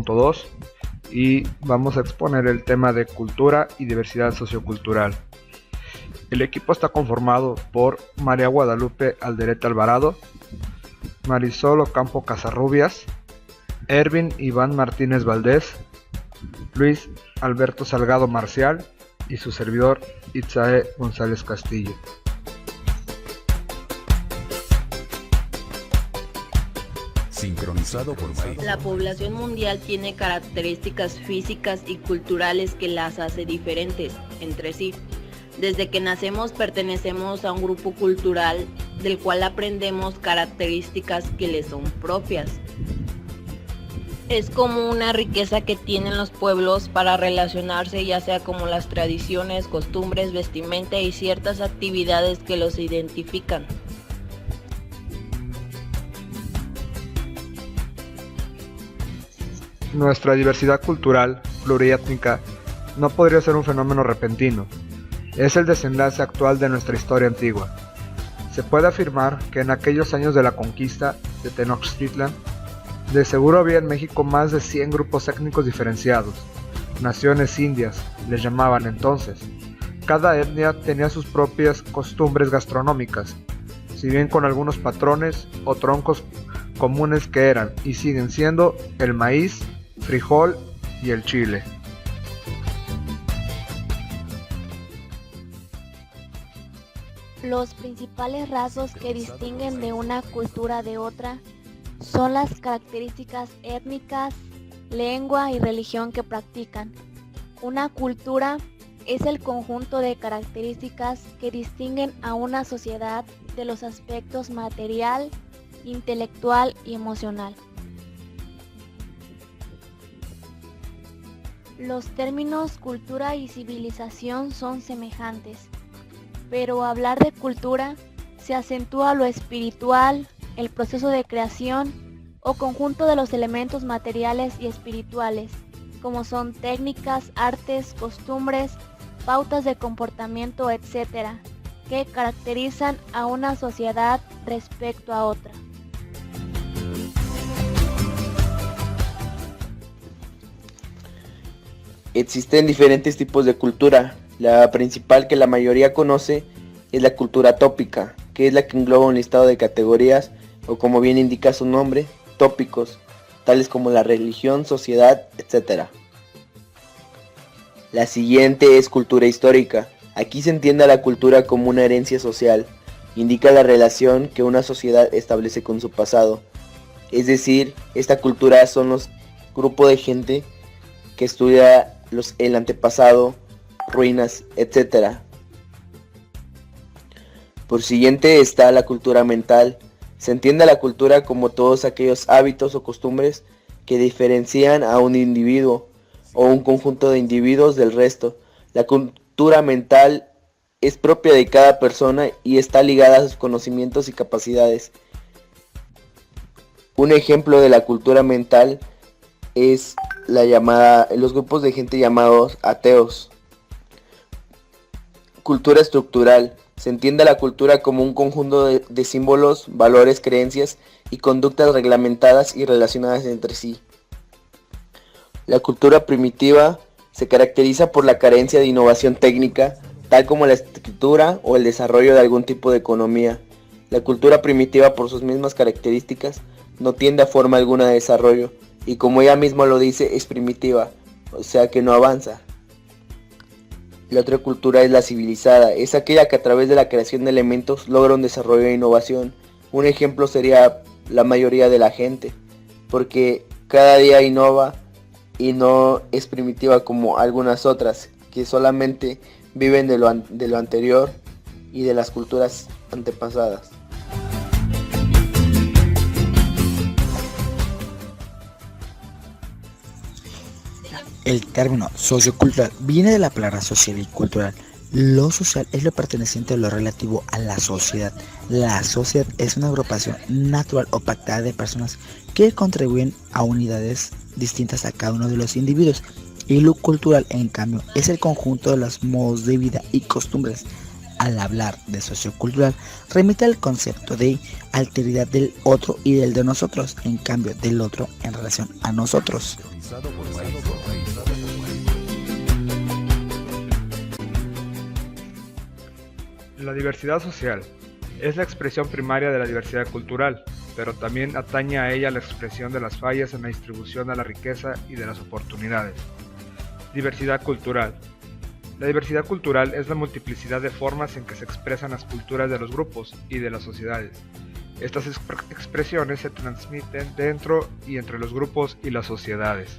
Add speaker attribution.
Speaker 1: 2 y vamos a exponer el tema de cultura y diversidad sociocultural. El equipo está conformado por María Guadalupe Alderete Alvarado, Marisol Ocampo Casarrubias, Ervin Iván Martínez Valdés, Luis Alberto Salgado Marcial y su servidor Itzae González Castillo.
Speaker 2: Sincronizado por Maíz.
Speaker 3: La población mundial tiene características físicas y culturales que las hace diferentes entre sí. Desde que nacemos pertenecemos a un grupo cultural del cual aprendemos características que le son propias. Es como una riqueza que tienen los pueblos para relacionarse, ya sea como las tradiciones, costumbres, vestimenta y ciertas actividades que los identifican.
Speaker 1: Nuestra diversidad cultural, pluriétnica, no podría ser un fenómeno repentino. Es el desenlace actual de nuestra historia antigua. Se puede afirmar que en aquellos años de la conquista de Tenochtitlan, de seguro había en México más de 100 grupos étnicos diferenciados. Naciones indias les llamaban entonces. Cada etnia tenía sus propias costumbres gastronómicas, si bien con algunos patrones o troncos comunes que eran y siguen siendo el maíz, frijol y el chile.
Speaker 4: Los principales rasgos que distinguen de una cultura de otra son las características étnicas, lengua y religión que practican. Una cultura es el conjunto de características que distinguen a una sociedad de los aspectos material, intelectual y emocional. Los términos cultura y civilización son semejantes, pero hablar de cultura se acentúa lo espiritual, el proceso de creación o conjunto de los elementos materiales y espirituales, como son técnicas, artes, costumbres, pautas de comportamiento, etc., que caracterizan a una sociedad respecto a otra.
Speaker 5: Existen diferentes tipos de cultura. La principal que la mayoría conoce es la cultura tópica, que es la que engloba un listado de categorías, o como bien indica su nombre, tópicos, tales como la religión, sociedad, etc. La siguiente es cultura histórica. Aquí se entiende a la cultura como una herencia social. Indica la relación que una sociedad establece con su pasado. Es decir, esta cultura son los grupos de gente que estudia el antepasado, ruinas, etc. Por siguiente está la cultura mental. Se entiende a la cultura como todos aquellos hábitos o costumbres que diferencian a un individuo o un conjunto de individuos del resto. La cultura mental es propia de cada persona y está ligada a sus conocimientos y capacidades. Un ejemplo de la cultura mental es los grupos de gente llamados ateos. Cultura estructural. Se entiende a la cultura como un conjunto de símbolos, valores, creencias y conductas reglamentadas y relacionadas entre sí. La cultura primitiva se caracteriza por la carencia de innovación técnica, tal como la escritura o el desarrollo de algún tipo de economía. La cultura primitiva, por sus mismas características, no tiende a forma alguna de desarrollo, y como ella misma lo dice, es primitiva, o sea que no avanza. La otra cultura es la civilizada, es aquella que a través de la creación de elementos logra un desarrollo e innovación. Un ejemplo sería la mayoría de la gente, porque cada día innova y no es primitiva como algunas otras, que solamente viven de lo anterior y de las culturas antepasadas.
Speaker 6: El término sociocultural viene de la palabra social y cultural. Lo social es lo perteneciente a lo relativo a la sociedad. La sociedad es una agrupación natural o pactada de personas que contribuyen a unidades distintas a cada uno de los individuos. Y lo cultural, en cambio, es el conjunto de los modos de vida y costumbres al hablar de sociocultural, remite al concepto de alteridad del otro y del de nosotros, en cambio del otro en relación a nosotros.
Speaker 1: La diversidad social es la expresión primaria de la diversidad cultural, pero también atañe a ella la expresión de las fallas en la distribución de la riqueza y de las oportunidades. Diversidad cultural. La diversidad cultural es la multiplicidad de formas en que se expresan las culturas de los grupos y de las sociedades. Estas expresiones se transmiten dentro y entre los grupos y las sociedades.